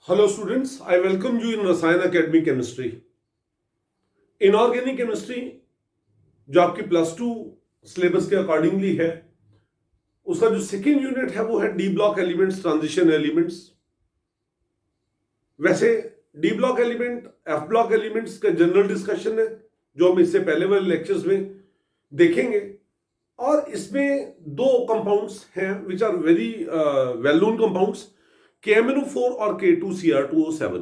Hello students, I welcome you in रसायन academy chemistry. Inorganic chemistry जो आपकी +2 syllabus के अकॉर्डिंगली है, उसका जो सेकेंड यूनिट है वो है D block elements, transition elements. वैसे D block element, F block elements का जनरल डिस्कशन है जो हम इससे पहले वाले लेक्चर्स में देखेंगे, और इसमें दो कंपाउंड्स हैं which are very well known compounds, KMNO4 और K2Cr2O7.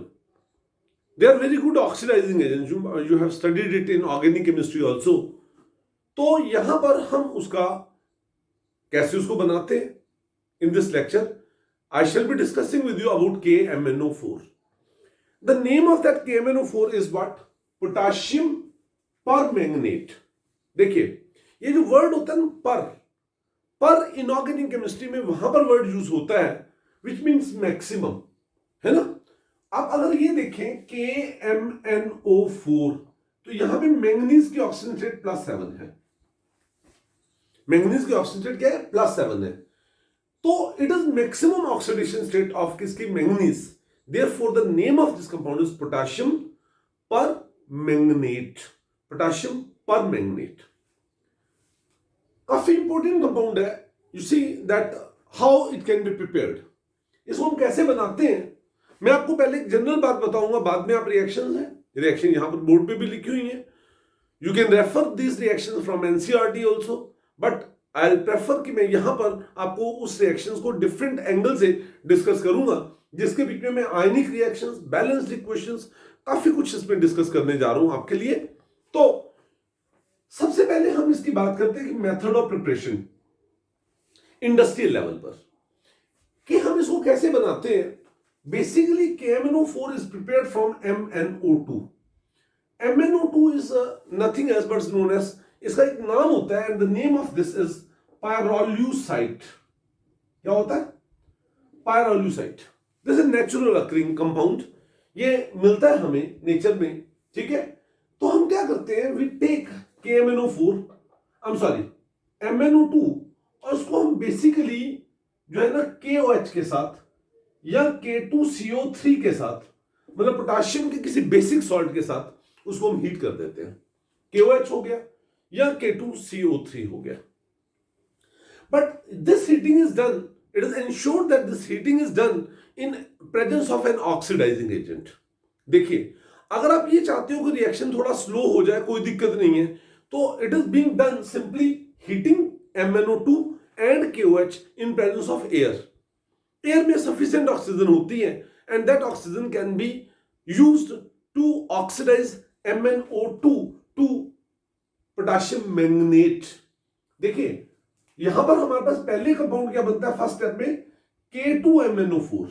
They are very good oxidizing agents. You have studied it in organic chemistry also. तो यहां पर हम उसका कैसे उसको बनाते हैं, in this lecture I shall be discussing with you about KMNO4. The name of that KMNO4 is what? Potassium permanganate. देखिए ये जो वर्ड होता है ना, पर इनऑर्गेनिक केमिस्ट्री में वहां पर वर्ड यूज होता है which means maximum, है ना। अब अगर ये देखें KMNO4, तो यहां पे मैंगनीज की ऑक्सीजन स्टेट +7 है। मैंगनीज की ऑक्सीजन स्टेट क्या है? +7 है। तो it is maximum oxidation state of किसकी? Manganese. Therefore the name of this compound is potassium permanganate. Potassium permanganate काफी इंपॉर्टेंट कंपाउंड है। You see that how it can be prepared. इसको हम कैसे बनाते हैं, मैं आपको पहले एक जनरल बात बताऊंगा, बाद में आप रिएक्शंस हैं, रिएक्शन यहां पर बोर्ड पे भी लिखी हुई है। You can refer this reactions from NCERT also, but I will prefer कि मैं यहां पर आपको उस रिएक्शंस को डिफरेंट एंगल से डिस्कस करूंगा, जिसके बीच में मैं आयनिक रिएक्शंस, बैलेंस्ड इक्वेशंस, काफी कुछ इसमें डिस्कस करने जा रहा हूं आपके लिए। तो सबसे पहले हम इसकी बात करते हैं कि method of preparation industrial level पर, कि हम इसको कैसे बनाते हैं। Basically KMNO4 is prepared from MnO2. MnO2 is nothing else but known as, इसका एक नाम होता है, and the name of this is pyrolusite. क्या होता है? Pyrolusite. This is natural occurring compound. ये मिलता है हमें नेचर में, ठीक है। तो हम क्या करते हैं, we take KMNO4, I'm sorry, MnO2, और उसको हम बेसिकली जो है ना KOH के साथ या K2CO3 के साथ, मतलब पोटाशियम के किसी बेसिक सॉल्ट के साथ उसको हम हीट कर देते हैं। KOH हो गया या K2CO3 हो गया। But this heating is done, it is ensured that this heating is done in presence of an oxidizing agent. देखिए अगर आप ये चाहते हो कि रिएक्शन थोड़ा स्लो हो जाए, कोई दिक्कत नहीं है, तो it is being done simply heating MnO2 and KOH in presence of air. Air में sufficient ऑक्सीजन होती है, and that oxygen can be used to oxidize MnO2 to potassium manganate. देखिए यहां पर हमारे पास पहले कंपाउंड क्या बनता है फर्स्ट स्टेप में? K2MnO4।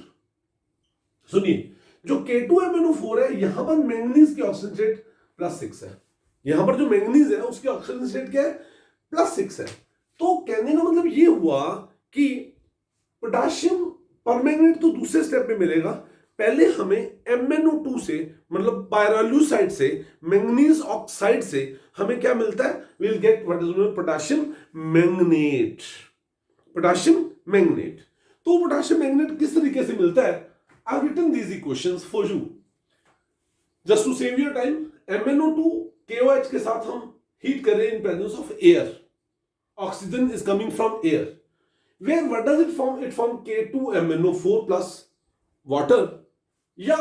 सुनिए, जो K2MnO4 है, यहां पर मैंगनीज की ऑक्सीजन स्टेट +6 है। यहां पर जो मैंगनीज है उसकी ऑक्सीजन स्टेट क्या है? +6 है। तो कहने का मतलब ये हुआ कि पोटेशियम परमैंगनेट तो दूसरे स्टेप में मिलेगा, पहले हमें MnO2 से, मतलब पायरोलूसाइड से, मैंगनीज ऑक्साइड से हमें क्या मिलता है? We will get what is known potassium manganate. Potassium manganate. तो पोटेशियम मैंगनेट किस तरीके से मिलता है? I have written these equations for you just to save your time. MnO2 KOH के साथ हम हीट कर रहे हैं in presence of air. Oxygen is coming from air. Where what does it form? It forms K2MnO4 plus water, या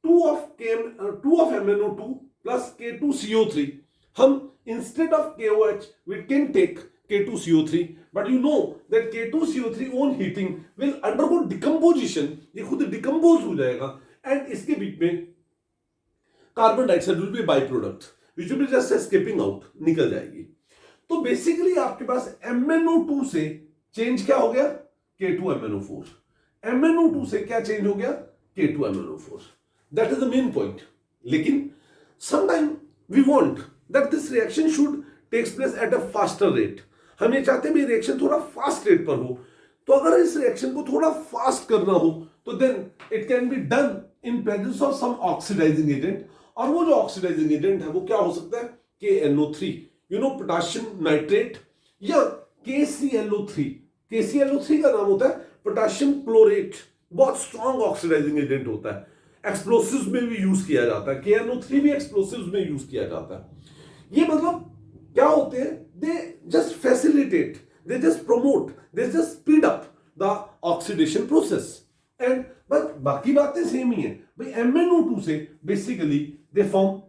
2 of MnO2 plus K2CO3. हम instead of KOH we can take K2CO3, but you know that K2CO3 on heating will undergo decomposition. ये खुद decompose हो जाएगा, and इसके बीच में carbon dioxide will be by product which will be just escaping out, निकल जाएगी। तो basically आपके पास MnO2 से चेंज क्या हो गया? K2MnO4। MnO2 से क्या चेंज हो गया? K2MnO4। That is the main point. लेकिन sometime we want that this reaction should takes place at a faster rate. हम ये चाहते हैं भी रिएक्शन थोड़ा फास्ट रेट पर हो। तो अगर इस रिएक्शन को थोड़ा फास्ट करना हो तो then it can be done in presence of some oxidizing agent, और वो जो ऑक्सीडाइजिंग एजेंट है वो क्या हो सकता है? KNO3, you know potassium nitrate, या KClO3। KClO3 का नाम होता है पोटेशियम क्लोरेट, बहुत स्ट्रॉन्ग ऑक्सीडाइजिंग एजेंट होता है, एक्सप्लोसिव्स में भी यूज किया जाता है, KNO3 भी एक्सप्लोसिव्स में यूज किया जाता है। ये मतलब क्या होते हैं, they just facilitate, they just promote, they just speed up the oxidation process and बस बाकी बातें सेम ही है भाई। MnO2 से बेसिकली दे फॉर्म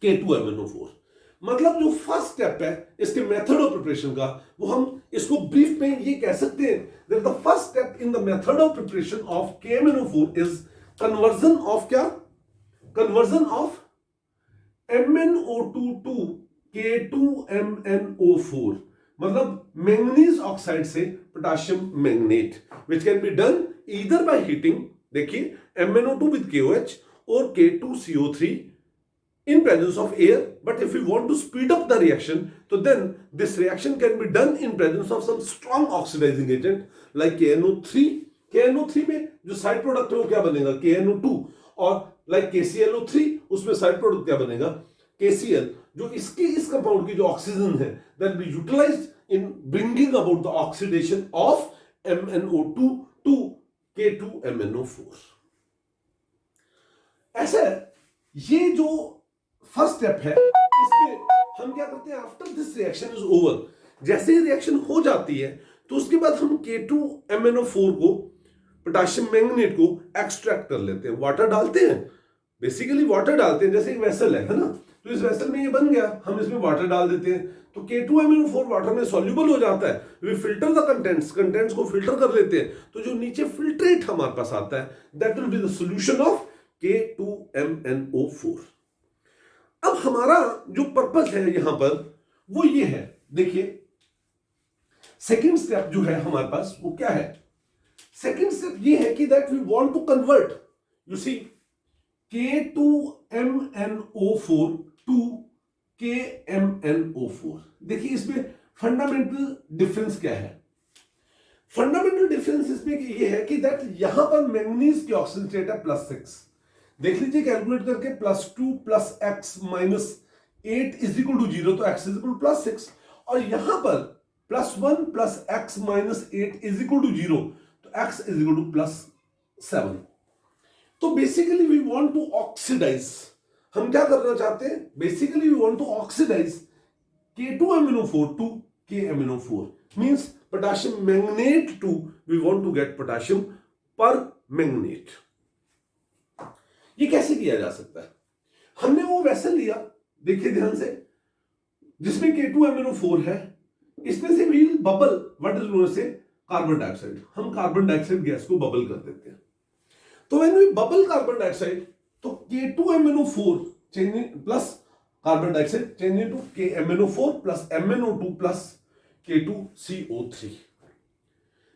K2MnO4। मतलब जो फर्स्ट स्टेप है इसके मेथड ऑफ प्रिपरेशन का, वो हम इसको ब्रीफ में ये कह सकते हैं that the first step in the method of preparation of KMnO4 is conversion of क्या, conversion of MnO2 to K2MnO4, मतलब मैंगनीज ऑक्साइड से potassium manganate, which can be done either by heating, देखिए MnO2 with KOH और K2CO3 in presence of air. But if we want to speed up the reaction, so then this reaction can be done in presence of some strong oxidizing agent like KNO3. KNO3 में जो side product है वो क्या बनेगा, KNO2, और like KClO3 उसमें side product क्या बनेगा, KCl, जो इसकी इस कंपाउंड की जो ऑक्सीजन है that be utilized in bringing about the oxidation of MnO2 to K2MnO4। ऐसा ये जो फर्स्ट स्टेप है इसमें हम क्या करते हैं, after this reaction is over, जैसे ही रिएक्शन हो जाती है तो उसके बाद हम K2MnO4 को, पोटेशियम मैंगनेट को एक्सट्रैक्ट कर लेते हैं, वाटर डालते हैं, बेसिकली वाटर डालते हैं, जैसे एक वेसल है ना, तो इस वेसल में ये बन गया, हम इसमें वाटर डाल देते हैं तो K2MnO4 वाटर में सॉल्युबल हो जाता है, वी फिल्टर द कंटेंट्स को फिल्टर कर लेते हैं, तो जो नीचे फिल्ट्रेट हमारे पास आता है that will be the solution of K2MnO4। अब हमारा जो पर्पस है यहां पर वो ये है, देखिए सेकंड स्टेप जो है हमारे पास वो क्या है, सेकंड स्टेप ये है कि that we want to convert, you see, K2MnO4 to KMnO4। देखिए इसमें फंडामेंटल डिफरेंस क्या है, फंडामेंटल डिफरेंस इसमें ये है कि दैट यहां पर मैंगनीज की ऑक्सीजन स्टेट है +6, देख लीजिए कैलकुलेट करके, +2 + x - 8 = 0, तो x = +6, और यहां पर +1 + x - 8 = 0, तो x = +7। तो basically we want to oxidize, हम क्या करना चाहते हैं, basically we want to oxidize K2MnO4 to KMnO4, means potassium manganate to, we want to get potassium permanganate. ये कैसे किया जा सकता है, हमने वो वेसल लिया, देखिए ध्यान से, जिसमें K2MnO4 है, इसमें से we'll bubble, what is known से कार्बन डाइऑक्साइड, हम कार्बन डाइऑक्साइड गैस को बबल कर देते हैं, तो when we bubble carbon dioxide, तो K2MnO4 changing plus carbon dioxide changing to KMnO4 plus MnO2 plus K2CO3।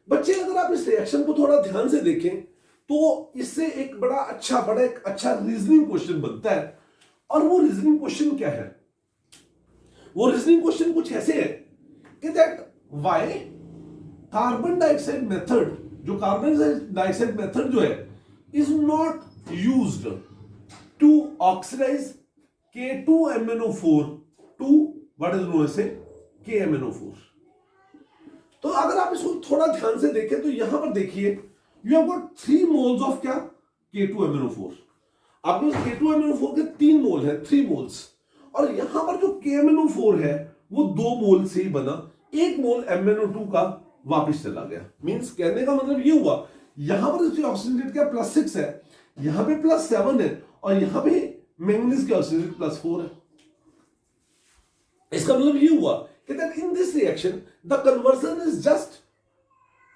बच्चे अगर आप इस रिएक्शन को थोड़ा ध्यान से देखें तो इससे एक बड़ा अच्छा रीजनिंग क्वेश्चन बनता है, और वो रीजनिंग क्वेश्चन क्या है, वो रीजनिंग क्वेश्चन कुछ ऐसे है कि that why carbon dioxide method, जो कार्बन डाइऑक्साइड मेथड जो है is not used to oxidize K2MnO4 to what is known as KMnO4। तो अगर आप इसको थोड़ा ध्यान से देखें तो यहां पर देखिए, you have got 3 moles of क्या, K2MnO4, आपके पास K2MnO4 के 3 मोल है, 3 मोल्स, और यहां पर जो KMnO4 है वो 2 मोल से ही बना, 1 मोल MnO2 का वापस चला गया, मींस कहने का मतलब ये हुआ, यहां पर इसकी ऑक्सीजन रेट क्या +6 है, यहां पे +7 है, और यहां पे मैंगनीज की ऑक्सीजन रेट +4 है। इसका मतलब ये हुआ कि that in this reaction the conversion is just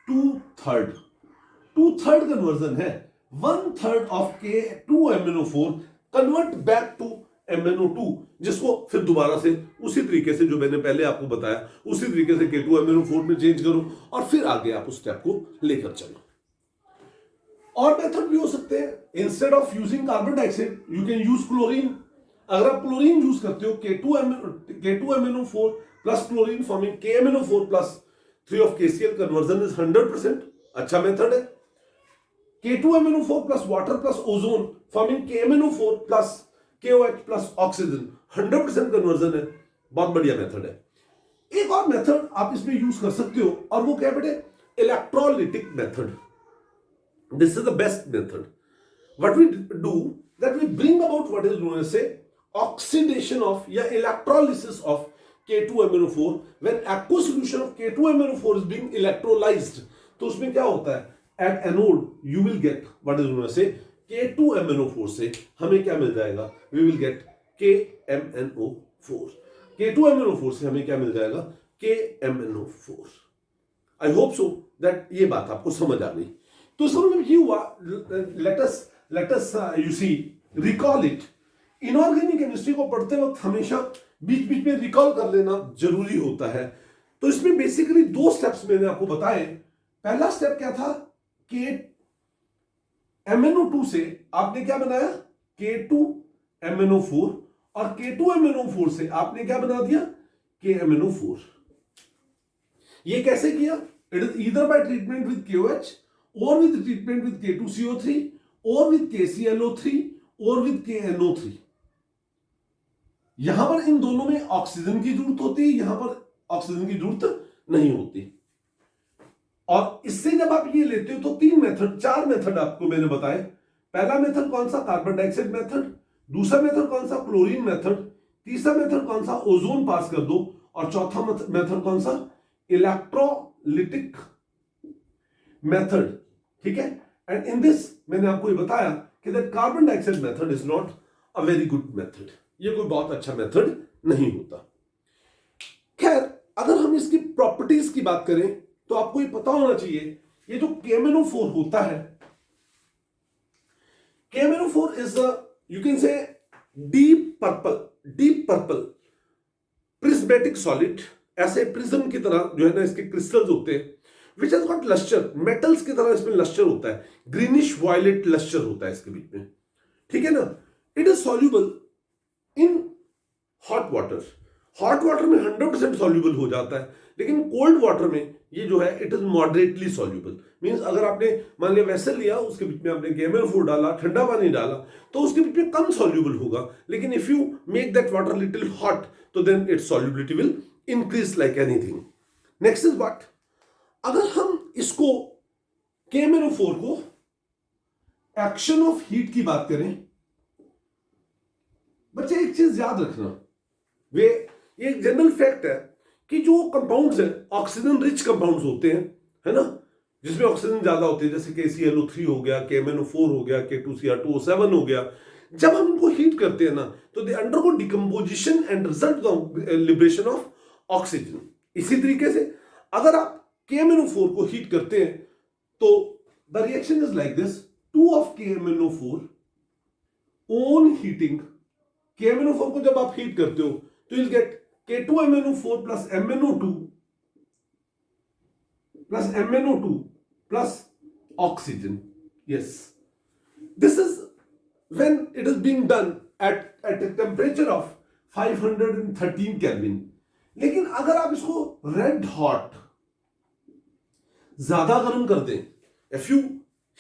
2/3 conversion है, 1/3 of K2MnO4 convert back to MnO2, जिसको फिर दोबारा से उसी तरीके से जो मैंने पहले आपको बताया उसी तरीके से K2MnO4 में चेंज करो, और फिर आगे आप उस स्टेप को लेकर चलो। और मेथड भी हो सकते हैं, instead of using carbon dioxide you can use chlorine. अगर आप क्लोरीन यूज करते हो, K2MnO4 plus chlorine forming KMnO4 plus 3 of KCl, conversion is 100%, अच्छा मेथड है। K2MnO4 plus water plus ozone forming KMnO4 plus KOH plus oxygen, 100% conversion है, बहुत बढ़िया method है। एक और मेथड आप इसमें यूज कर सकते हो, और वो क्या बेटे, electrolytic method. This is the best method. What we do, that we bring about what is known as say oxidation of या electrolysis of K2MnO4. When aqueous solution of K2MnO4 is being electrolyzed, तो उसमें क्या होता है, at anode you will get what is known as say K2MnO4 से हमें क्या मिल जाएगा, we will get KMnO4. K2MnO4 से हमें क्या मिल जाएगा, KMnO4. I hope so that ये बात आपको समझ आ गई. तो इसका मतलब ये हुआ, let us you see recall it. Inorganic chemistry को पढ़ते वक्त हमेशा बीच बीच में रिकॉल कर लेना जरूरी होता है. तो इसमें बेसिकली दो स्टेप्स मैंने आपको बताए. पहला स्टेप क्या था, MnO2 से आपने क्या बनाया, K2MnO4, और K2MnO4 से आपने क्या बना दिया, KMnO4. ये कैसे किया, it is either by treatment with KOH और विद ट्रीटमेंट विद K2CO3 और विद KClO3 और विद KNO3. यहां पर इन दोनों में ऑक्सीजन की जरूरत होती है, यहां पर ऑक्सीजन की जरूरत नहीं होती. और इससे जब आप ये लेते हो तो चार मेथड आपको मैंने बताए. पहला मेथड कौन सा, कार्बन डाइऑक्साइड मेथड. दूसरा मेथड कौन सा, क्लोरीन मेथड. तीसरा मेथड कौन सा, ओजोन पास कर दो. और चौथा मेथड कौन सा, इलेक्ट्रोलिटिक मेथड. ठीक है. एंड इन दिस मैंने आपको ये बताया कि that carbon dioxide method is not a very good method. ये कोई बहुत अच्छा मेथड नहीं होता. खैर, अगर हम इसकी प्रॉपर्टीज की बात करें तो आपको ये पता होना चाहिए, ये जो KMnO4 होता है, KMnO4 is you can say deep purple prismatic solid. ऐसे प्रिज्म की तरह जो है ना इसके क्रिस्टल्स होते हैं, which has got lustre, metals की तरह इसमें लस्टर होता है, ग्रीनिश वायलेट लस्टर होता है इसके बीच में. ठीक है ना. It is soluble in hot water. Hot water में 100% सॉल्यूबल हो जाता है, लेकिन कोल्ड वाटर में ये जो है it is moderately soluble. Means अगर आपने मान लिया वेसल लिया, उसके बीच में आपने KMnO4 डाला, ठंडा पानी डाला, तो उसके बीच में कम सॉल्यूबल होगा. लेकिन if you make that water little hot, तो then its solubility will increase like anything. Next is what, अगर हम इसको KMnO4 को एक्शन ऑफ हीट की बात करें, बच्चे एक चीज याद रखना, ये एक जनरल फैक्ट है कि जो कंपाउंड्स हैं ऑक्सीजन रिच कंपाउंड्स होते हैं, है ना, जिसमें ऑक्सीजन ज्यादा होती है, जैसे KClO3 हो गया, KMnO4 हो गया, K2Cr2O7 हो गया. जब हम इनको हीट करते हैं ना, तो they undergo decomposition and result the liberation of oxygen. इसी तरीके से अगर आप KMnO4 को हीट करते हैं तो the reaction is like this. 2 of KMnO4 on heating, KMnO4 को जब आप हीट करते हो तो you'll get K2MnO4 plus MnO2 plus oxygen. Yes, this is when it is being done at a temperature of 513 Kelvin. लेकिन अगर आप इसको रेड हॉट ज्यादा गर्म कर दें, if you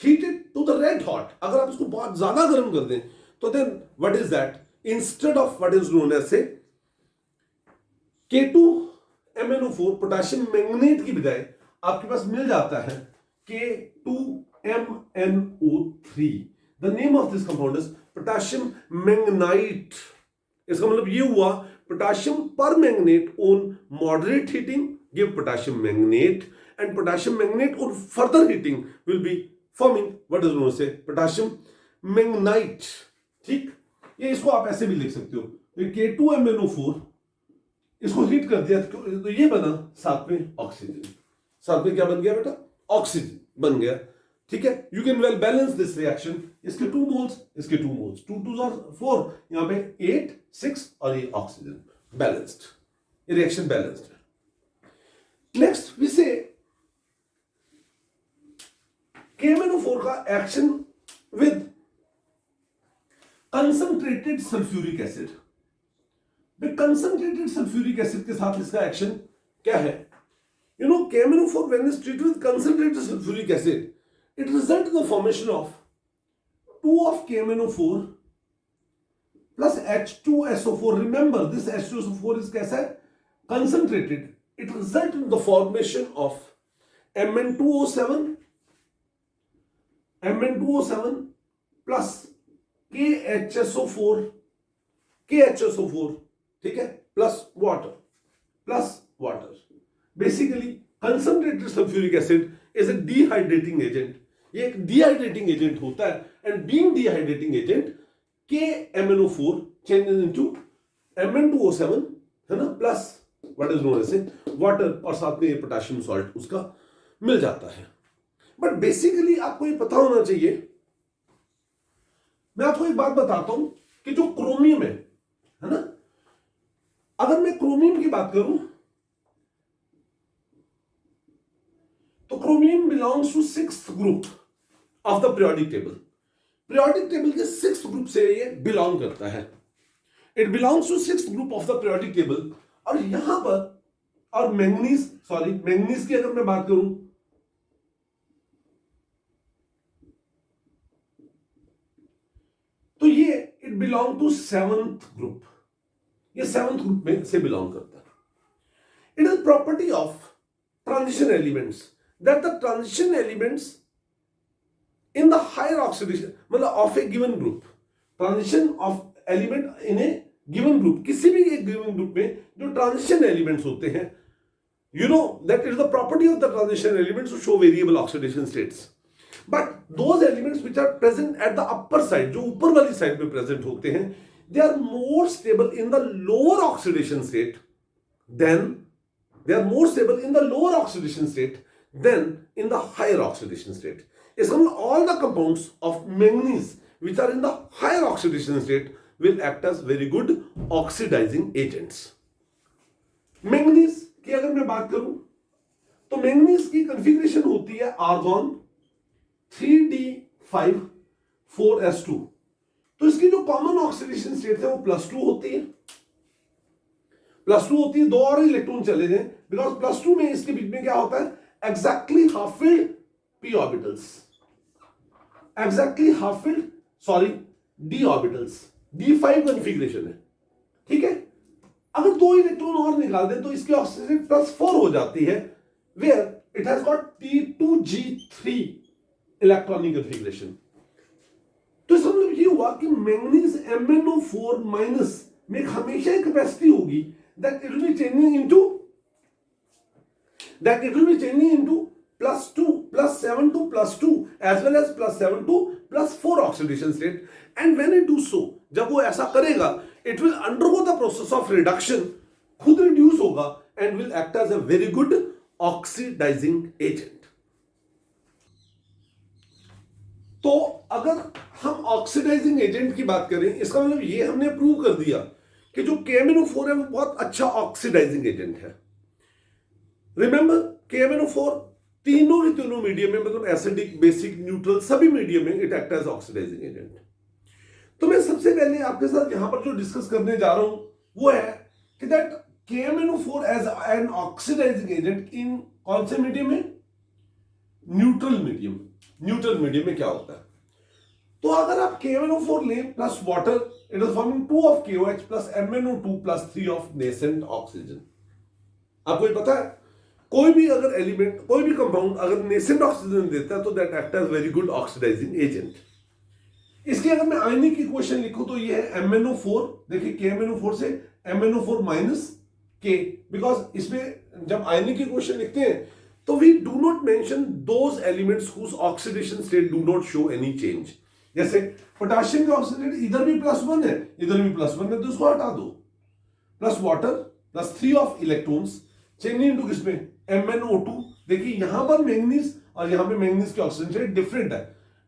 heat it to the red hot, अगर आप इसको बहुत ज्यादा गर्म कर दें, तो then what is that, instead of what is known as say K2MnO4 potassium manganate की बजाय आपके पास मिल जाता है K2MnO3. The name of this compound is potassium manganite. इसका मतलब ये हुआ, potassium permanganate on moderate heating give potassium manganate, and potassium manganate on further heating will be forming what is known as potassium manganite. ठीक, ये इसको आप ऐसे भी लिख सकते हो, K2MnO4 इसको हीट कर दिया तो ये बना साथ में ऑक्सीजन. साथ में क्या बन गया बेटा, ऑक्सीजन बन गया. ठीक है. You can well balance this reaction. इसके 2 मोल्स, इसके 2 मोल्स, 2 2 और 4, यहां पे 8 6 और ये ऑक्सीजन बैलेंस्ड. ये रिएक्शन बैलेंस्ड है. नेक्स्ट वी से KMnO4 का action with concentrated sulphuric acid. Concentrated sulphuric acid के साथ इसका एक्शन क्या है? You know, KMnO4 when is treated with concentrated sulfuric acid, it results in the formation of 2 of KMnO4 plus H2SO4. Remember, this H2SO4 is कैसा है? Concentrated. It results in the formation of Mn2O7 Mn2O7 plus KHSO4, KHSO4, ठीक है, plus water. Basically concentrated sulphuric acid is a dehydrating agent. ये एक dehydrating agent होता है, and being dehydrating agent KMnO4 changes into Mn2O7, है ना, plus what is known as water, और साथ में ये पोटेशियम सॉल्ट उसका मिल जाता है। बट बेसिकली आपको ये पता होना चाहिए, मैं आपको एक बात बताता हूं कि जो क्रोमियम है ना, अगर मैं क्रोमियम की बात करूं तो chromium belongs to 6th group of the periodic table. Periodic table के 6th ग्रुप से ये बिलोंग करता है। It belongs to 6th group of the periodic table. और यहां पर, और मैंगनीज की अगर मैं बात करूं तो ये it belong to 7th group. ये 7th ग्रुप में से बिलोंग करता है। It is property of transition elements that the transition elements in the higher oxidation, मतलब of a given group, transition of element in a given group, किसी भी एक given group में जो transition elements होते हैं, you know that it is the property of the transition elements to show variable oxidation states. But those elements which are present at the upper side, जो ऊपर वाली साइड में present होते हैं, they are more stable in the lower oxidation state than they are more stable in the lower oxidation state than in the higher oxidation state. It's all the compounds of manganese which are in the higher oxidation state will act as very good oxidizing agents. Manganese की अगर मैं बात करूं तो manganese की configuration होती है argon 3d5 4s2। तो इसकी जो कॉमन ऑक्सीडेशन स्टेट है वो +2 होती है। +2 होती है, 2 और इलेक्ट्रॉन चले जाए, बिकॉज +2 में इसके बीच में क्या होता है, exactly half filled p orbitals, exactly half filled d orbitals, d5 configuration है, ठीक है। अगर 2 इलेक्ट्रॉन और निकाल दें तो इसकी ऑक्सीजन +4 हो जाती है, where it has got T2G3 electronic configuration. तो इसका मतलब ये हुआ कि मैंगनीज MnO4 माइनस में हमेशा एक कैपेसिटी होगी that it will be changing into +2 +7 to +2 as well as +7 to +4 oxidation state, and when it do so, जब वो ऐसा करेगा it will undergo the process of reduction, खुद रिड्यूस होगा and will act as a very good oxidizing agent। तो अगर हम oxidising agent की बात करें, इसका मतलब ये हमने प्रूव कर दिया कि जो KMnO4 है वो बहुत अच्छा ऑक्सीडाइजिंग एजेंट है। रिमेंबर KMnO4 तीनों मीडियम में, मतलब एसिडिक, बेसिक, न्यूट्रल, सभी मीडियम में it act as oxidizing agent. तो मैं सबसे पहले आपके साथ यहां पर जो डिस्कस करने जा रहा हूं वो है कि that KMnO4 as an oxidizing agent in कौन से मीडियम में, न्यूट्रल मीडियम। न्यूट्रल मीडियम में क्या होता है, तो अगर आप KMnO4 लें plus water, it is forming 2 of KOH plus MnO2 plus 3 of nascent oxygen. आपको ये पता है, कोई भी अगर एलिमेंट, कोई भी कंपाउंड अगर नेसेंट ऑक्सीजन देता है तो that act as very good oxidizing agent. इसकी अगर मैं आयनिक इक्वेशन लिखूं तो ये है MnO4, देखिए KMnO4 से MnO4 माइनस K, बिकॉज इसमें जब आयनिक इक्वेशन लिखते हैं तो we do not mention those elements whose oxidation state do not show any change. जैसे पोटेशियम का ऑक्सीडेशन इधर भी +1 है, इधर भी +1 है, तो उसको हटा दो, plus water plus 3 of electrons change into किसमें, MnO2। देखिए यहां पर मैंगनीज और यहां पे मैंगनीज की ऑक्सीजन स्टेट डिफरेंट है,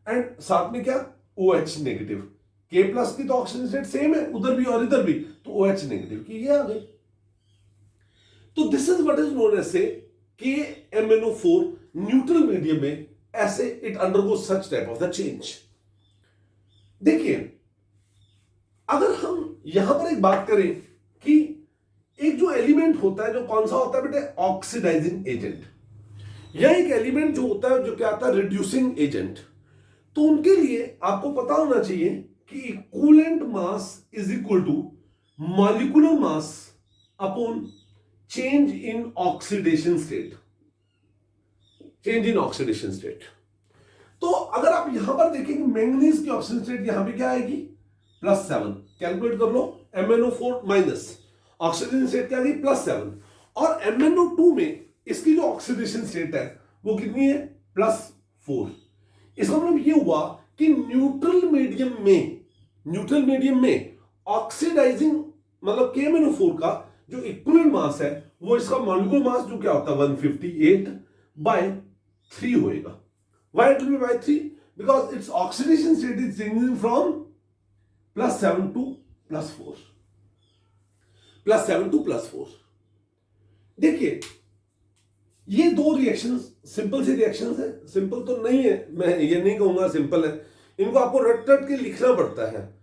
एंड साथ में क्या, OH नेगेटिव। K+ की तो ऑक्सीजन स्टेट सेम है उधर भी और इधर भी, तो OH नेगेटिव की ये आ गई। तो this is what is known as KMnO4 neutral medium में ऐसे it undergo such type of the change. देखिए अगर हम यहां पर एक बात करें कि एक जो एलिमेंट होता है, जो कौन सा होता है बेटे, ऑक्सीडाइजिंग एजेंट, या एक एलिमेंट जो होता है जो क्या आता है, रिड्यूसिंग एजेंट, तो उनके लिए आपको पता होना चाहिए कि equivalent mass is equal to molecular mass upon change in oxidation state, change in oxidation state. तो अगर आप यहां पर देखेंगे मैंगनीज की ऑक्सीजन स्टेट यहां पे क्या आएगी, +7, कैलकुलेट कर लो, MnO4 माइनस ऑक्सीजन स्टेट क्या आएगी, +7, और MnO2 में इसकी जो ऑक्सीडेशन स्टेट है वो कितनी है, +4। इसका मतलब ये हुआ कि न्यूट्रल मीडियम में ऑक्सीडाइजिंग मतलब KMnO4 का जो इक्विवेलेंट मास है वो इसका मॉलिक्यूलर मास जो क्या होता है 158/3 होएगा। Why it will be by 3? Because its oxidation state is changing from +7 to +4. +7 to +4। देखिए ये दो रिएक्शंस सिंपल सी रिएक्शंस है, सिंपल तो नहीं है, मैं ये नहीं कहूंगा सिंपल है, इनको आपको रट रट के लिखना पड़ता है,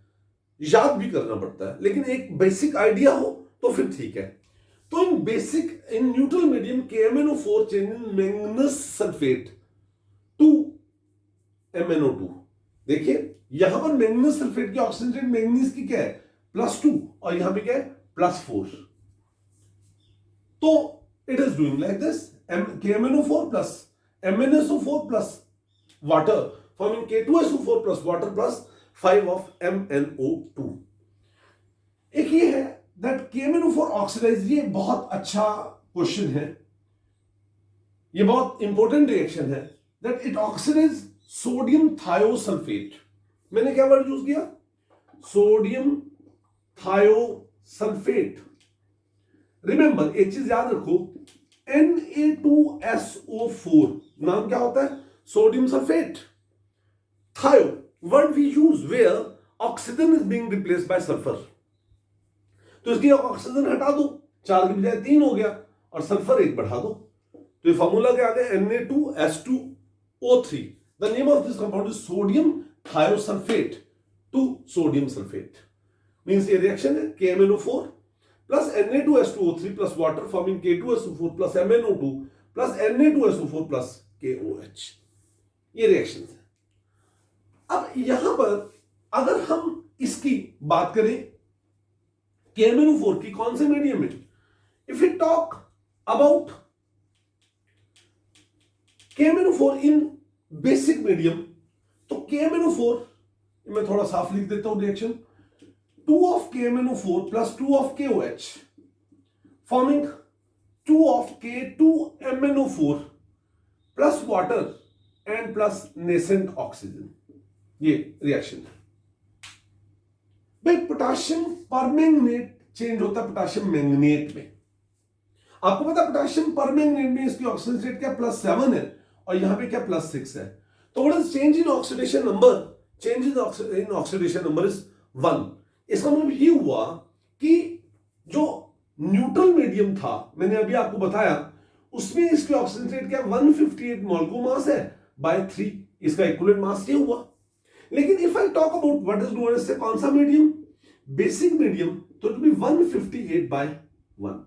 याद भी करना पड़ता है, लेकिन एक बेसिक आइडिया हो तो फिर ठीक है। तो in neutral medium KMnO4 change manganous sulphate to MnO2। देखिए यहां पर मैंगनीज सल्फेट की ऑक्सीजन स्टेट मैंगनीज की क्या है, +2, और यहां पे क्या है, +4। तो it is doing like this, KMnO4 plus MnSO4 plus water forming K2SO4 plus water plus 5 of MnO2। एक ये है दैट KMnO4 ऑक्सीडाइज, ये बहुत अच्छा क्वेश्चन है, ये बहुत इंपॉर्टेंट रिएक्शन है, that it oxidize sodium thiosulphate. मैंने क्या वर्ड यूज किया, सोडियम थायोसल्फेट। रिमेंबर एक चीज याद रखो, Na2SO4 नाम क्या होता है, sodium sulphate. Thio word we use where oxygen is being replaced by sulphur. तो इसकी ऑक्सीजन हटा दो, 4 की बजाय 3 हो गया, और सल्फर 1 बढ़ा दो, तो ये फॉर्मूला क्या आ गया, Na2S2O3। The name of this compound is sodium thiosulfate to sodium sulfate. Means ये रिएक्शन है KMnO4 plus Na2S2O3 plus water forming K2SO4 plus MnO2 plus Na2SO4 plus KOH। ये रिएक्शन है। अब यहां पर अगर हम इसकी बात करें KMnO4 की कौन से मीडियम में, if we talk about KMnO4 in basic medium, तो KMnO4 मैं थोड़ा साफ लिख देता हूं reaction, 2 of KMnO4 plus 2 of KOH forming 2 of K2MnO4 plus water and plus nascent oxygen। ये रिएक्शन है भाई। पोटाशियम परमैंगनेट चेंज होता है पोटाशियम मैंगनेट में। आपको पता है पोटाशियम परमैंगनेट में इसकी ऑक्सीजन स्टेट क्या +7 है, और यहां पे क्या +6 है। तो what is change in oxidation number, change in oxidation number is 1। इसका मतलब ये हुआ कि जो न्यूट्रल मीडियम था मैंने अभी आपको बताया, उसमें इसकी ऑक्सीजन स्टेट क्या 158 मोलकुलर मास है बाय 3, इसका इक्विवेलेंट मास ये हुआ। लेकिन if I talk about what is known as कौन सा मीडियम, बेसिक मीडियम, तो इट विल बी 158/1।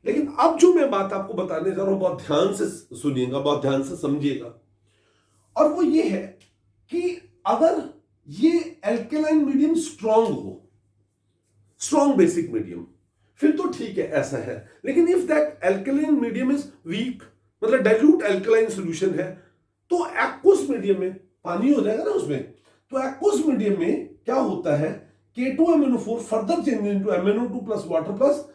लेकिन अब जो मैं बात आपको बताने जा रहा हूं बहुत ध्यान से सुनिएगा, बहुत ध्यान से समझिएगा, और वो ये है कि अगर ये एल्केलाइन मीडियम स्ट्रांग हो, स्ट्रांग बेसिक मीडियम, फिर तो ठीक है ऐसा है। लेकिन if that alkaline medium is weak, मतलब डाइल्यूट एल्केलाइन सॉल्यूशन है, तो एक्वस मीडियम में पानी हो जाएगा ना उसमें, तो एक्वस मीडियम में क्या होता है, K2MnO4 further change into MnO2 plus water plus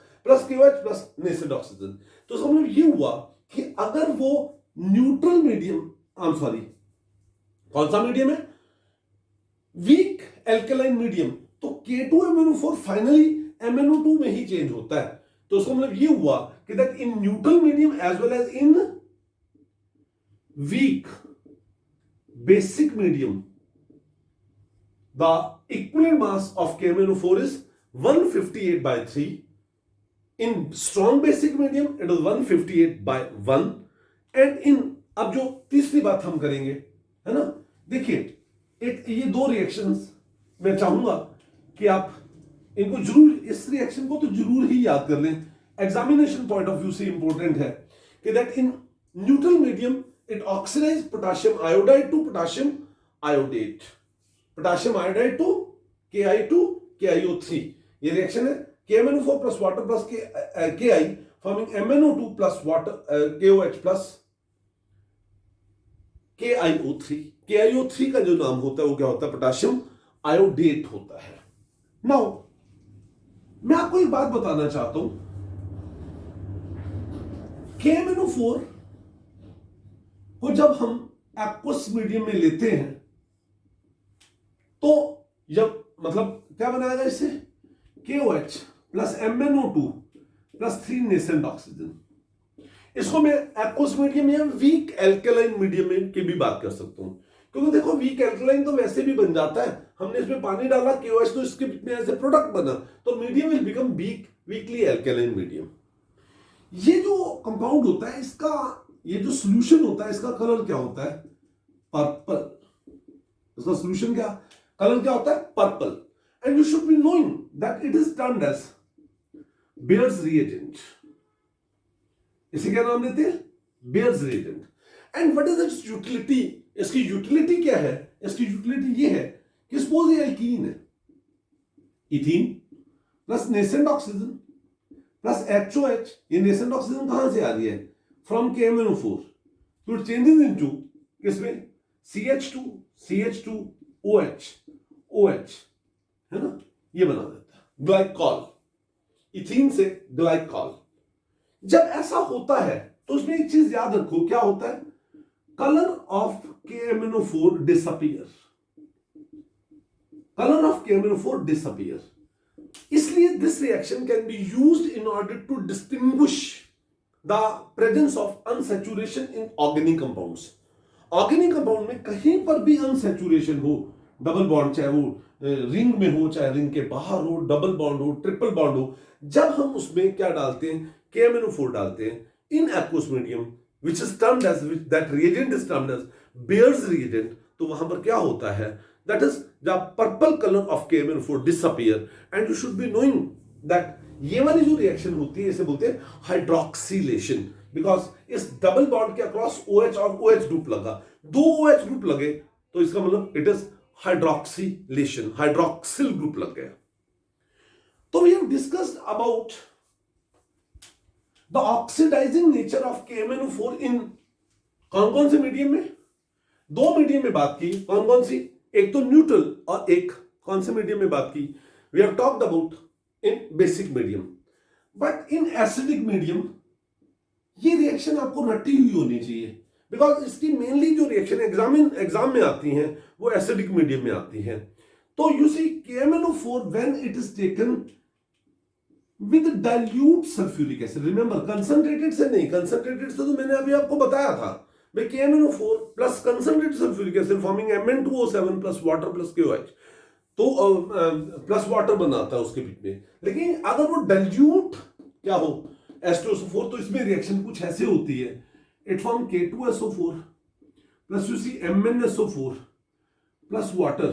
KOH plus nascent oxygen. तो इसका मतलब ये हुआ कि अगर वो न्यूट्रल मीडियम, कौन सा मीडियम है, वीक एल्केलाइन मीडियम, तो K2MnO4 फाइनली MnO2 में ही चेंज होता है। तो इसका मतलब ये हुआ कि that in neutral medium as well as in weak basic medium the equivalent mass of KMnO4 is 158/3. In strong basic medium it is 158/1, and in अब जो तीसरी बात हम करेंगे है ना, देखिए एक ये दो रिएक्शंस मैं चाहूंगा कि आप इनको जरूर, इस रिएक्शन को तो जरूर ही याद कर लें, एग्जामिनेशन पॉइंट ऑफ व्यू से इंपॉर्टेंट है कि that in neutral medium it oxidize potassium iodide to potassium iodate, potassium iodide to KI2KiO3। ये रिएक्शन है KMnO4 plus water plus Ki forming MnO2 plus water KOH plus KiO3। KiO3 का जो नाम होता है वो क्या होता है? पोटाशियम आयोडेट होता है। नाउ मैं आपको एक बात बताना चाहता हूं, KMnO4 को जब हम एक्वस मीडियम में लेते हैं तो जब मतलब क्या बनाएगा इससे? KOH plus MnO2 plus 3 nascent oxygen. इसको मैं एक्वस मीडियम या वीक एल्केलाइन मीडियम में की भी बात कर सकता हूं, क्योंकि देखो वीक एल्केलाइन तो वैसे भी बन जाता है, हमने इसमें पानी डाला, KOH तो इसके में ऐसे प्रोडक्ट बना, तो medium will become weekly alkaline medium. ये जो कंपाउंड होता है इसका, ये जो सॉल्यूशन होता है इसका कलर क्या होता है? पर्पल। इसका सॉल्यूशन क्या, कलर क्या होता है? Purple. And you should be knowing that it is termed as Baeyer's reagent. इसे क्या नाम देते हैं? Baeyer's reagent. And what is its utility? इसकी यूटिलिटी क्या है? इसकी यूटिलिटी ये है कि सपोज ये एल्कीन है, ethene plus nascent oxygen plus HOH। ये नेसेंट ऑक्सीजन कहां से आ रही है? From KMnO4। तो इट चेंजेस इनटू किसमें? CH2OH, OH है ना, ये बना देता है ग्लाइकॉल, इथीन से ग्लाइकॉल। जब ऐसा होता है तो उसमें एक चीज याद रखो, क्या होता है? Colour of KMnO4 disappear. Colour of KMnO4 disappear. इसलिए this reaction can be used in order to distinguish the presence of unsaturation in organic compounds. Organic compound में कहीं पर भी अनसैचुरेशन हो, डबल बॉन्ड, चाहे वो रिंग में हो चाहे रिंग के बाहर हो, डबल बॉन्ड हो, ट्रिपल बॉन्ड हो, जब हम उसमें क्या डालते हैं? KMnO4 डालते हैं in aqueous medium which is termed as, which that reagent is termed as Bayer's reagent, तो वहां पर क्या होता है? That is the purple color of KMnO4 disappear, and you should be knowing that ये वाली जो रिएक्शन होती है इसे बोलते हैं हाइड्रोक्सिलेशन, बिकॉज इस डबल बॉन्ड के अक्रॉस OH और OH ग्रुप लगा, दो OH ग्रुप लगे तो इसका मतलब it is hydroxylation, hydroxyl group लग गया। तो we have discussed about the oxidizing nature of KMnO4 in कौन से मीडियम में? दो मीडियम में बात की, कौन सी? एक तो न्यूट्रल और एक कौन से मीडियम में बात की? We have talked about in basic medium. But in acidic medium ये रिएक्शन आपको रटी हुई होनी चाहिए, बिकॉज इसकी मेनली जो रिएक्शन एग्जाम में आती हैं वो एसिडिक मीडियम में आती हैं। तो you see KMnO4 when it is taken with dilute sulphuric acid, remember concentrated से नहीं, कंसंट्रेटेड से तो मैंने अभी आपको बताया था भाई KMnO4 plus concentrated sulphuric acid forming Mn2O7 plus water plus KOH, तो प्लस वाटर बनाता है उसके बीच में। लेकिन अगर वो डाइल्यूट क्या हो H2SO4, तो इसमें रिएक्शन कुछ ऐसे होती है, it form K2SO4 plus you see MnSO4 plus water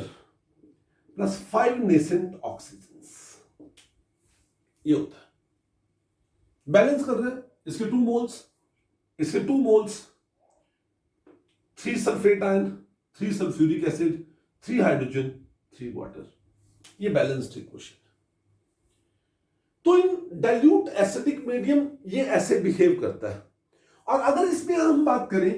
plus 5 nascent oxygen. ये होता है, बैलेंस कर रहे हैं इसके 2 मोल्स, इसके 2 moles, 3 sulphate ion, 3 sulphuric acid, 3 hydrogen, 3 water. ये बैलेंस्ड इक्वेशन है। तो इन डाइल्यूट एसिडिक मीडियम ये ऐसे बिहेव करता है। और अगर इसमें हम बात करें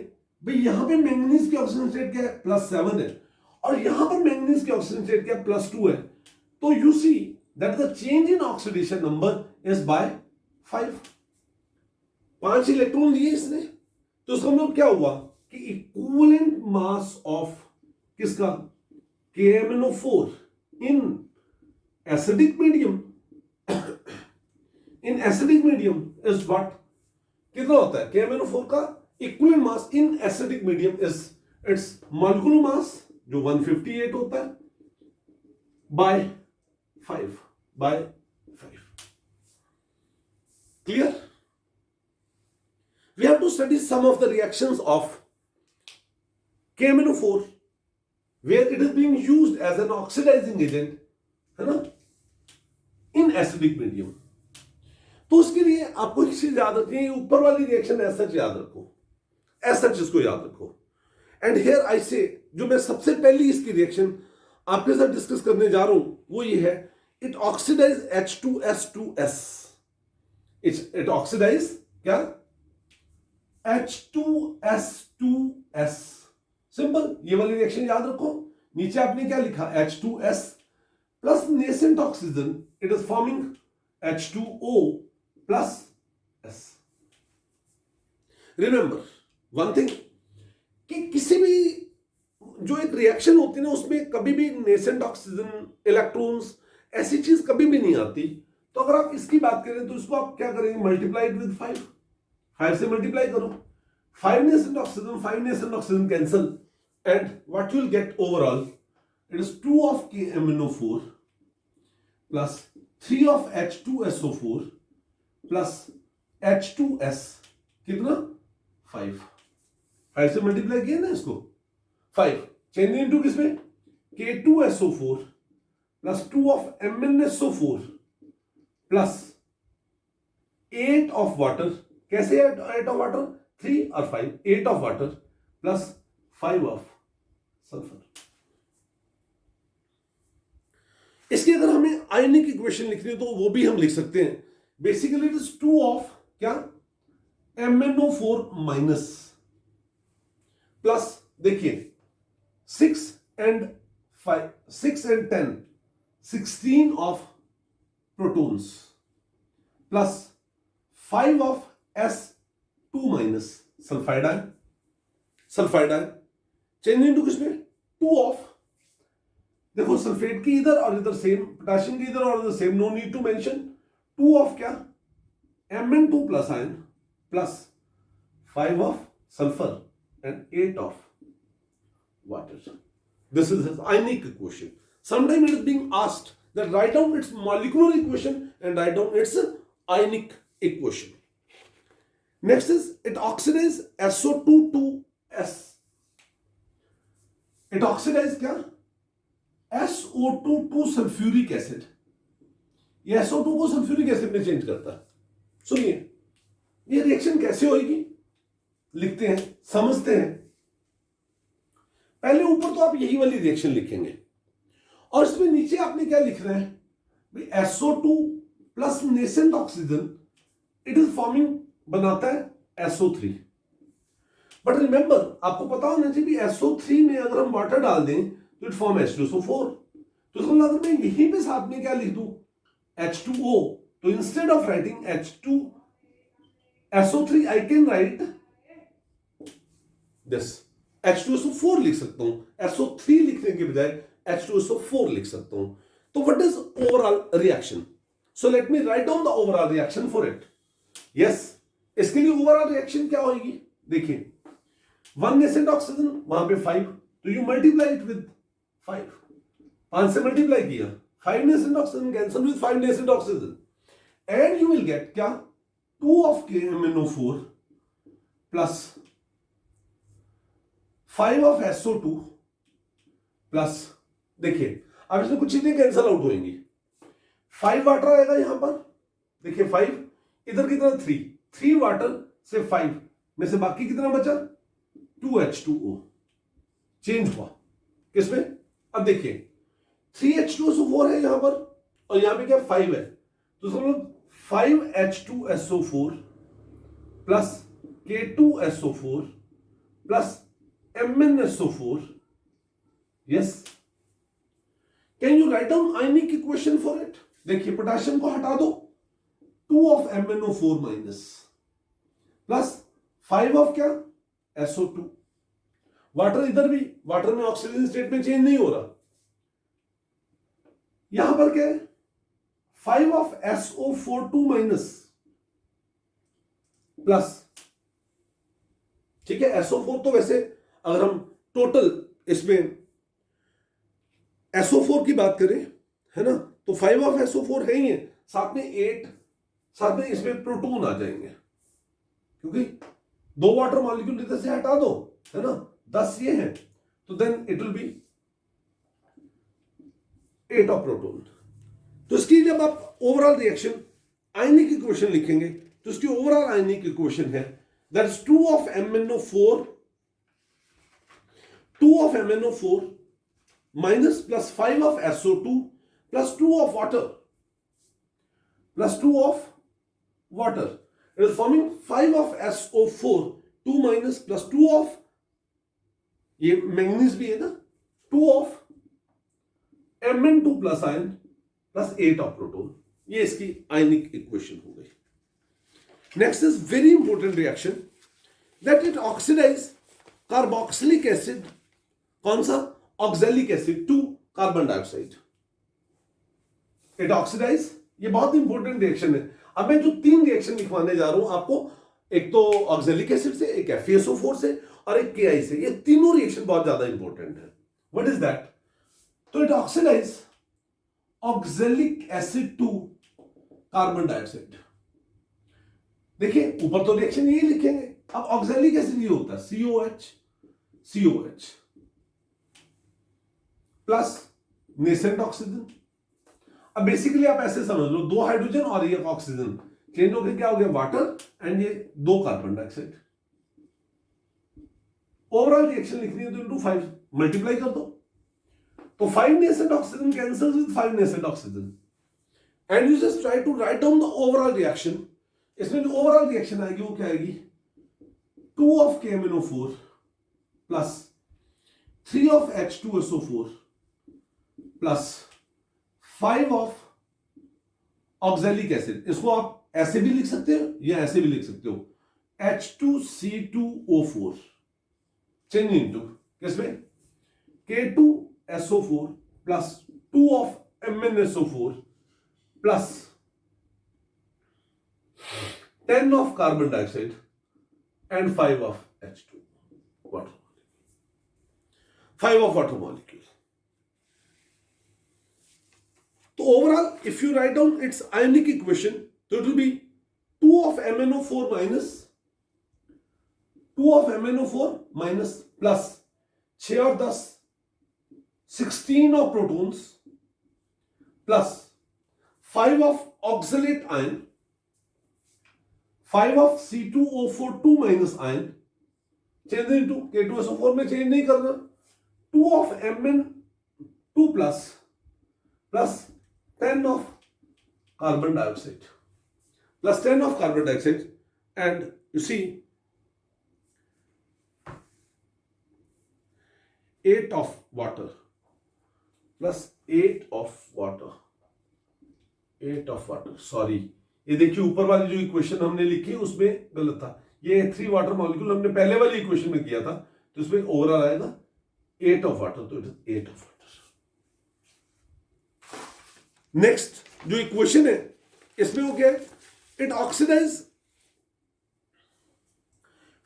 भाई यहां पे मैंगनीज की ऑक्सीजन स्टेट क्या है? +7 है, और यहां पर मैंगनीज की ऑक्सीजन स्टेट क्या है? +2 है। तो you see that the change in oxidation number is by 5। 5 electron लिए इसने, तो इसका मतलब क्या हुआ कि इक्विवेलेंट मास ऑफ किसका? KMnO4 in acidic medium, in acidic medium is what? कितना होता है KMnO4 का equivalent mass in acidic medium? Is it's molecular mass जो 158 होता है bye 5 by 5। Clear? We have to study some of the reactions of KMnO4 where it is being used as an oxidizing agent, है ना, in acidic medium। तो उसके लिए आपको एक चीज याद रखनी है, ऊपर वाली रिएक्शन ऐसा याद रखो, ऐसा चीज को याद रखो। एंड हियर आई से, जो मैं सबसे पहली इसकी रिएक्शन आपके साथ डिस्कस करने जा रहा हूं वो ये है, it oxidize H2S2S। it oxidize क्या? H2S2S सिंपल, ये वाली रिएक्शन याद रखो। नीचे आपने क्या लिखा, H2S plus nascent oxygen, it is forming H2O plus S। Remember one thing कि किसी भी जो एक रिएक्शन होती है ना, उसमें कभी भी नेसेंट ऑक्सीजन, इलेक्ट्रॉन्स, ऐसी चीज कभी भी नहीं आती। तो अगर आप इसकी बात करें तो इसको आप क्या करेंगे, मल्टीप्लाइड विद 5, 5 से मल्टीप्लाई करो, 5 nascent oxygen, 5 nascent oxygen cancel, and what you will get overall, it is 2 of KMnO4 plus 3 of H2SO4 plus H2S, कितना 5, 5 से मल्टीप्लाई किया ना इसको, 5 चेंज इनटू किसमें, K2SO4 plus 2 of MnSO4 plus 8 of water, कैसे 8 of water, 3 और 5, 8 of water plus 5 of sulphur. इसकी अगर हमें आयनिक इक्वेशन लिखनी है तो वो भी हम लिख सकते हैं। बेसिकली इट इज 2 of क्या, MnO4 माइनस, प्लस देखिए 6 and 5, 6 and 10, 16 of protons plus 5 of S2 minus, sulphide ion, sulphide ion change into किसमें, 2 of, देखो सल्फेट की इधर और इधर सेम, पोटेशियम की इधर और इधर same, no need to mention, 2 of क्या, Mn2 plus ion plus 5 of sulphur and 8 of water. This is his ionic equation. Sometimes it is being asked that write down its molecular equation and write down its ionic equation. Next is it oxidizes SO2 to S. It oxidizes क्या, SO2 to sulphuric acid. ये SO2 को sulphuric acid में change करता है। सुनिए ये reaction कैसे होगी, लिखते हैं, समझते हैं। पहले ऊपर तो आप यही वाली रिएक्शन लिखेंगे और इसमें नीचे आपने क्या लिख रहे हैं भाई, SO2 plus nascent oxygen, it is forming, बनाता है SO3। बट रिमेंबर आपको पता होना चाहिए SO3 में अगर हम वाटर डाल दें तो इट फॉर्म H2SO4। तो इसको अगर मैं यहीं पे साथ में क्या लिख दूं, H2O, तो instead of writing SO3 I can write this, H2SO4 लिख सकता हूं, SO3 लिखने के बजाय H2SO4 लिख सकता हूं। तो what is overall reaction, so let me right down the overall reaction for it. Yes, इसके लिए ओवरऑल रिएक्शन क्या होगी, देखिए 1 नेसेंट ऑक्सीजन, वहां पे 5, तो यू मल्टीप्लाई इट विद 5, 5 से मल्टीप्लाई किया, 5 nascent oxygen cancel with 5 nascent oxygen, and you will get क्या, 2 of KMnO4 plus 5 of SO2 plus, देखिए अब इसमें कुछ चीजें कैंसल आउट होंगी, 5 वाटर आएगा यहां पर, देखिए 5, इधर कितना 3 वाटर से 5 में से बाकी कितना बचा, 2H2O चेंज हुआ किसमें, अब देखिए 3H2SO4 है यहां पर और यहां पे क्या 5 है, तो समझो 5H2SO4 plus K2SO4 plus MnSO4। Yes, can you write down ionic equation for it, देखिए पोटेशियम को हटा दो, 2 of MnO4 minus plus 5 of क्या, SO2, वाटर इधर भी, वाटर में ऑक्सीजन स्टेट में चेंज नहीं हो रहा, यहां पर क्या है 5 of SO42 माइनस प्लस, ठीक है SO4 तो वैसे अगर हम टोटल इसमें SO4 की बात करें है ना, तो 5 of SO4 है ही है, साथ में 8, साथ में इसमें प्रोटॉन आ जाएंगे क्योंकि 2 वाटर मॉलिक्यूल इधर से हटा दो है ना, 10 ये है, तो then it will be 8 of proton. तो इसकी जब आप ओवरऑल रिएक्शन आयनिक इक्वेशन लिखेंगे तो इसकी ओवरऑल आयनिक इक्वेशन है that is 2 of MnO4 minus plus 5 of SO2 plus 2 of water plus 2 of water. It is forming 5 of SO4, 2 minus plus 2 of ये manganese भी है ना, 2 of Mn2 plus ion plus 8 of proton, ये इसकी ionic equation हो गई। Next is very important reaction that it oxidize carboxylic acid, कौन सा, oxalic acid to carbon dioxide. It oxidize, ये बहुत इंपॉर्टेंट रिएक्शन है। अब मैं जो 3 रिएक्शन लिखवाने जा रहा हूं आपको, एक तो ऑक्सैलिक एसिड से, एक FeSO4 से और एक Ki से, ये तीनों रिएक्शन बहुत ज्यादा इंपॉर्टेंट है। What is that? तो it oxidise oxalic acid to carbon dioxide. देखिए ऊपर तो रिएक्शन यही लिखेंगे, अब ऑक्सैलिक एसिड ये होता है COH प्लस नेसेंट ऑक्सीजन। अब बेसिकली आप ऐसे समझ लो, 2 हाइड्रोजन और 1 ऑक्सीजन चेंज होकर क्या हो गया, वाटर एंड ये 2 कार्बन डाइऑक्साइड। ओवरऑल रिएक्शन लिखनी है तो इनटू 5 मल्टीप्लाई कर दो, तो 5 nascent oxygen cancels with 5 nascent oxygen and you just try to write down the overall reaction. इसमें जो ओवरऑल रिएक्शन आएगी वो क्या आएगी, 2 of KMnO4 plus 3 of H2SO4 plus 5 of oxalic acid. इसको आप ऐसे भी लिख सकते हो या ऐसे भी लिख सकते हो, H2C2O4 चेंज इनटू किसमें, K2SO4 plus 2 of MnSO4 plus 10 of carbon dioxide and 5 of H2 water, 5 of water molecule. तो overall if you write down its ionic equation, तो it will be 2 of MnO4 minus 2 of MnO4 minus plus 6 और 10 16 of protons plus 5 of oxalate ion, 5 of C2O4 2 minus ion change into K2SO4 में change नहीं करना, 2 of Mn2 plus plus 10 of carbon dioxide plus 10 of carbon dioxide, and you see 8 of water plus 8 of water, 8 of water, sorry ये देखिए ऊपर वाली जो equation हमने लिखी उसमें गलत था, ये 3 वाटर मॉलिक्यूल हमने पहले वाली इक्वेशन में किया था, तो इसमें ओवरऑल आएगा 8 of water, तो इट इज 8 of water। नेक्स्ट जो इक्वेशन है इसमें वो क्या है, it oxidise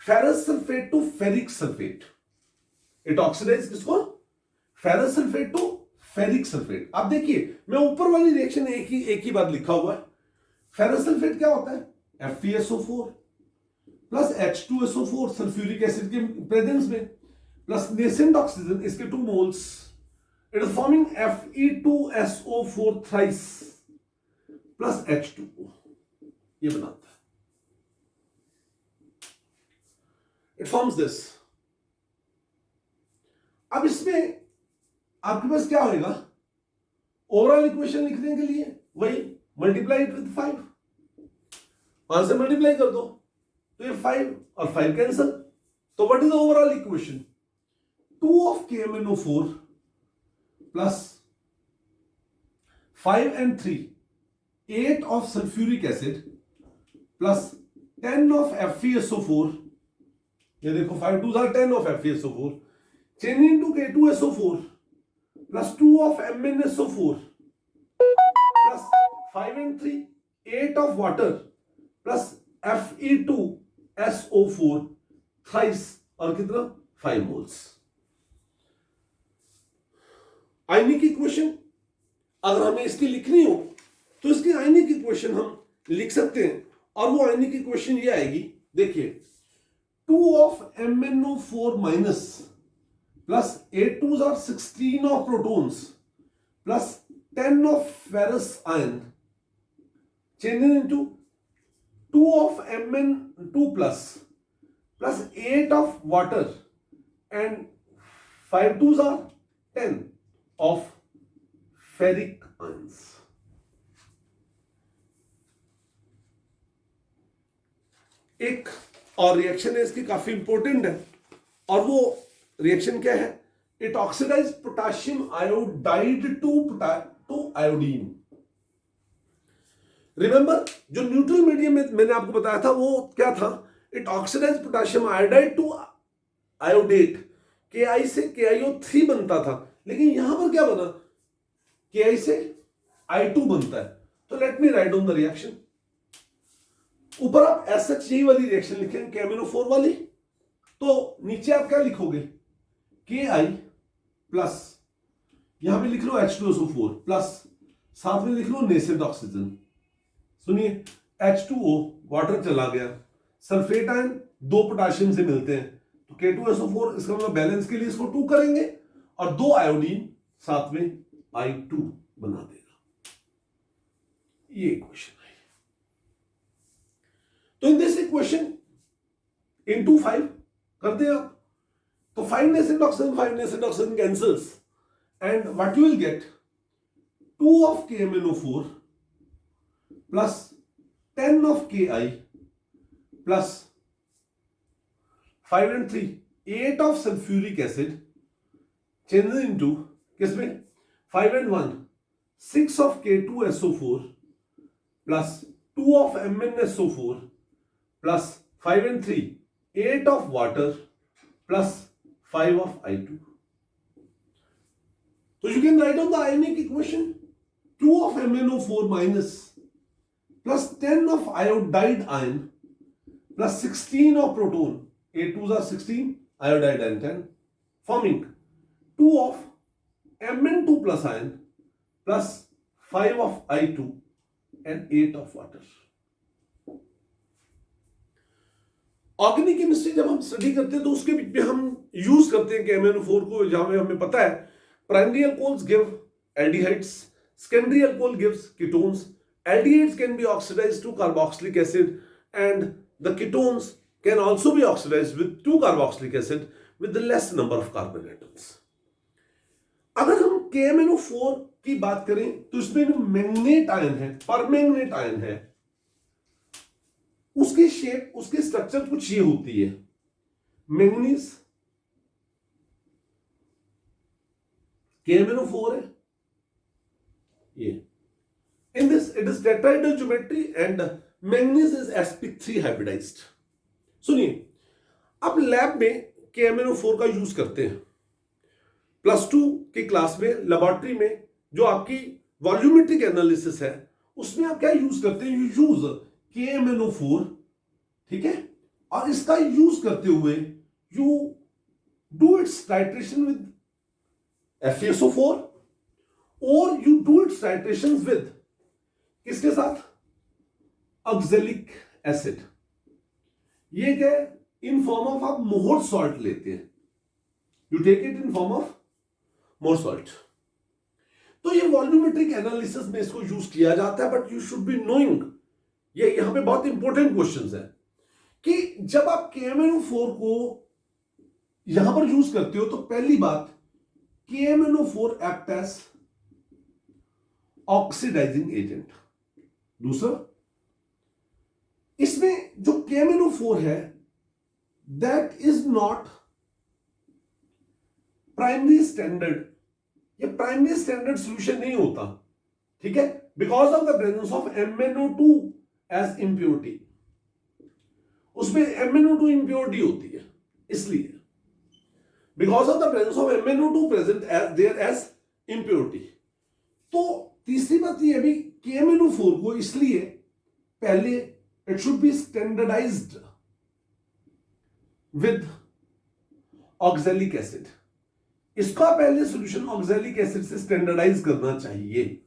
ferrous sulphate to ferric sulphate. It oxidise किसको, ferrous sulphate to ferric sulphate. आप देखिए मैं ऊपर वाली रिएक्शन एक ही बात लिखा हुआ है, फेरस सल्फेट क्या होता है, FeSO4 plus H2SO4 sulphuric acid के प्रेजेंस में प्लस नेसेंट ऑक्सीजन, इसके 2 moles, it is forming Fe2SO4 thrice plus H2O, ये बनाता है, it forms this। अब इसमें आपके पास क्या होगा, ओवरऑल इक्वेशन लिखने के लिए वही मल्टीप्लाई इट विद 5, 5 से मल्टीप्लाई कर दो तो ये 5 और 5 कैंसल, तो what is the overall equation, 2 of KMnO4 plus 5 and 3 8 of sulfuric acid plus 10 of FeSO4, ये देखो 5 2s are 10 of FeSO4 change into K2SO4 plus 2 of MnSO4 plus 5 and 3 8 of water plus Fe2SO4 thrice, और कितना 5 moles. आयनिक equation अगर हमें इसकी लिखनी हो तो इसकी आयनिक इक्वेशन हम लिख सकते हैं, और वो आयनिक इक्वेशन ये आएगी, देखिए 2 of MnO4 minus plus 8 2s are 16 of protons plus 10 of ferrous ion changing into 2 of Mn2 plus 8 of water and 5 2s are 10 of ferric ions। एक और रिएक्शन है इसकी, काफी इंपॉर्टेंट है, और वो रिएक्शन क्या है? It oxidize potassium iodide to iodine. Remember जो न्यूट्रल मीडियम में मैंने आपको बताया था वो क्या था? It oxidize potassium iodide to iodate. KI से KiO3 बनता था, लेकिन यहां पर क्या बना? KI से I2 बनता है। तो let me right down the reaction. ऊपर आप SH यही वाली रिएक्शन लिखेंगे, KMnO4 वाली। तो नीचे आप क्या लिखोगे? KI प्लस, यहां पे लिख लो H2SO4 प्लस, साथ में लिख लो नेसेंट ऑक्सीजन। सुनिए, H2O वाटर चला गया, सल्फेट आयन दो पोटाशियम से मिलते हैं, तो K2SO4, इसका मतलब बैलेंस के लिए इसको 2 करेंगे और 2 आयोडीन साथ में I2 बना देगा। ये इक्वेशन है। तो इन दिस इक्वेशन इनटू 5 कर दें आप, तो 5 nascent oxygen cancels and what you will get 2 of KMnO4 plus 10 of KI plus 5 and 3 8 of sulfuric acid changes into किसमें 5 and 1 6 of K2SO4 plus 2 of MnSO4 plus 5 and 3 8 of water plus 5 of I2. So you can write down the ionic equation. 2 of MnO4 minus plus 10 of iodide ion plus 16 of proton, 8 2s are 16, iodide ion 10, forming 2 of Mn2 plus ion plus 5 of I2 and 8 of water. Organic chemistry जब हम study करते हैं तो उसके बीच में हम use करते हैं KMnO4 को, जहां पे हमें पता है primary alcohols give aldehydes, secondary alcohol gives ketones, aldehydes can be oxidized to carboxylic acid and the ketones can also be oxidized with 2-carboxylic acid with the less number of carbon atoms. अगर हम KMnO4 की बात करें तो इसमें manganate ion है, permanganate ion है, उसकी शेप, उसकी स्ट्रक्चर कुछ ये होती है। मैंगनीज KMnO4 है, ये in this it is tetrahedral geometry and manganese is sp3 hybridized. सुनिए, अब लैब में KMnO4 का यूज करते हैं। +2 की क्लास में लेबोरेटरी में जो आपकी वॉल्यूमेट्रिक एनालिसिस है उसमें आप क्या यूज करते हैं? यू यूज KMnO4, ठीक है, और इसका यूज करते हुए you do it's titration with FeSO4 और you do it's titration with किसके साथ? Oxalic acid. ये क्या है? इन फॉर्म ऑफ आप मोहर सॉल्ट लेते हैं, you take it in form of Mohr salt. तो ये वॉल्यूमेट्रिक एनालिसिस में इसको यूज किया जाता है, but you should be knowing, ये यहां पे बहुत इंपॉर्टेंट क्वेश्चंस है कि जब आप KMnO4 को यहां पर यूज करते हो तो पहली बात KMnO4 act as oxidizing agent. दूसरा, इसमें जो KMnO4 है that is not primary standard, ये प्राइमरी स्टैंडर्ड सॉल्यूशन नहीं होता, ठीक है, because of the presence of MnO2 as impurity. उसमें MnO2 इंप्योरिटी होती है, इसलिए because of the presence of MnO2 present as there as impurity. तो तीसरी बात यह भी KMnO4 को इसलिए पहले it should be standardized with oxalic acid. इसका पहले सॉल्यूशन ऑक्सैलिक एसिड से स्टैंडर्डाइज करना चाहिए।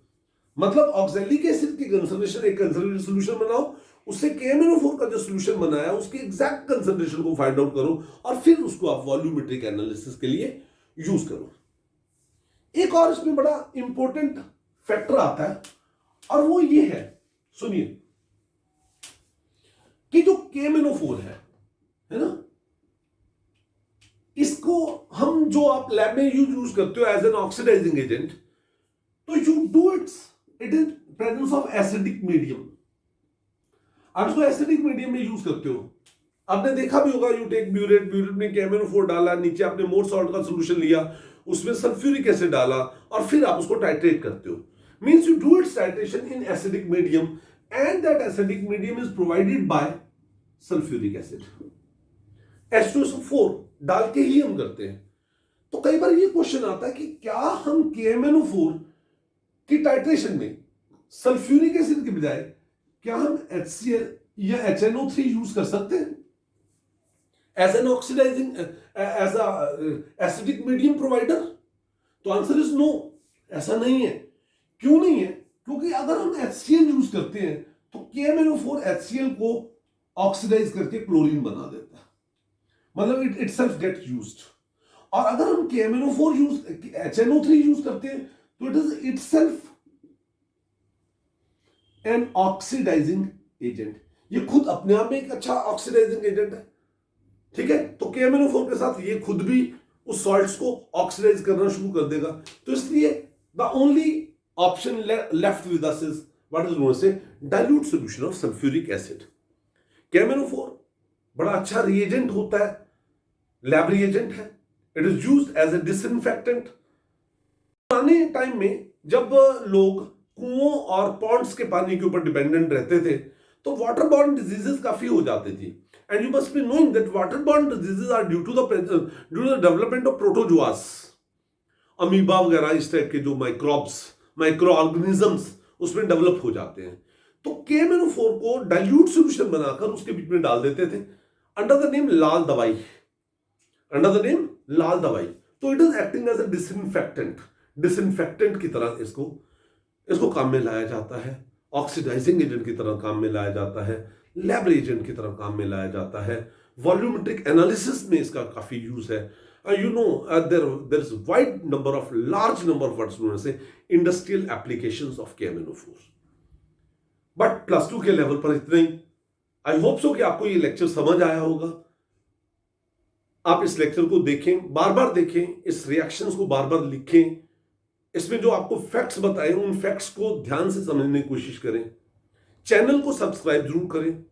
मतलब ऑक्सैलिक एसिड की कंसंट्रेशन, एक कंसंट्रेटेड सॉल्यूशन बनाओ, उससे KMnO4 का जो सॉल्यूशन बनाया उसकी एग्जैक्ट कंसंट्रेशन को फाइंड आउट करो और फिर उसको आप वॉल्यूमेट्रिक एनालिसिस के लिए यूज करो। एक और इसमें बड़ा इंपॉर्टेंट फैक्टर आता है और वो ये है, सुनिए, कि जो KMnO4 है ना, इसको हम जो आप लैब में यूज करते हो एज एन ऑक्सीडाइजिंग एजेंट, तो you do it is presence of acidic medium. आप इसको एसिडिक मीडियम में यूज करते हो। आपने देखा भी होगा, यू टेक ब्यूरेट, ब्यूरेट में KMnO4 डाला, नीचे आपने मोर सॉल्ट का सोल्यूशन लिया, उसमें सल्फ्यूरिक एसिड डाला और फिर आप उसको टाइट्रेट करते हो. Means you do it's titration in acidic medium and that acidic medium is provided by sulphuric acid. H2SO4 डाल के ही हम करते हैं. तो कई बार ये क्वेश्चन आता है कि क्या हम KMnO4 की टाइट्रेशन में सल्फ्यूरिक एसिड के बजाय क्या हम HCl या HNO3 यूज कर सकते हैं as an oxidizing, as a acidic medium provider? तो आंसर इज नो, ऐसा नहीं है. क्यों नहीं है? क्योंकि अगर हम HCl यूज करते हैं तो KMnO4 HCl को ऑक्सीडाइज करके क्लोरीन बना देता है, मतलब इट इटसेल्फ गेट यूज्ड. और अगर हम KMnO4 यूज HNO3 यूज करते हैं तो it is itself an oxidizing agent. ये खुद अपने आप में एक अच्छा ऑक्सीडाइजिंग एजेंट है. ठीक है, तो KMnO4 के साथ ये खुद भी उस सॉल्ट्स को ऑक्सीडाइज करना शुरू कर देगा. तो इसलिए the only option left with us is what is known as dilute solution of sulphuric acid. KMnO4 बड़ा अच्छा रिएजेंट होता है, लैब रिएजेंट है. It is used as a disinfectant. पुराने टाइम में जब लोग कुओं और पॉन्ड्स के पानी के ऊपर डिपेंडेंट रहते थे तो वाटर बॉर्न डिजीजेस काफी हो जाती थी. And you must be knowing that water borne diseases are due to the development of protozoas, amoeba वगैरह इस टाइप के जो माइक्रोब्स, माइक्रो ऑर्गेनिजम्स उसमें डेवलप हो जाते हैं. तो KMnO4 को डाइल्यूट सॉल्यूशन बनाकर उसके बीच में डाल देते थे अंडर द नेम लाल दवाई, अंडर द नेम लाल दवाई. तो it is acting as a disinfectant, disinfectant की तरह इसको काम में लाया जाता है, ऑक्सीडाइजिंग एजेंट की तरह काम में लाया जाता है, लैब एजेंट की तरह काम में लाया जाता है. वॉल्यूमेट्रिक एनालिसिस में इसका काफी यूज है. You know there is wide number of, large number of what's known as industrial applications of KMnO4. But plus 2 के लेवल पर इतना ही. आई होप सो कि आपको ये लेक्चर समझ आया होगा. आप इस लेक्चर को देखें, बार बार देखें, इस रिएक्शंस को बार बार लिखें. इसमें जो आपको फैक्ट्स बताए उन फैक्ट्स को ध्यान से समझने की कोशिश करें. चैनल को सब्सक्राइब जरूर करें.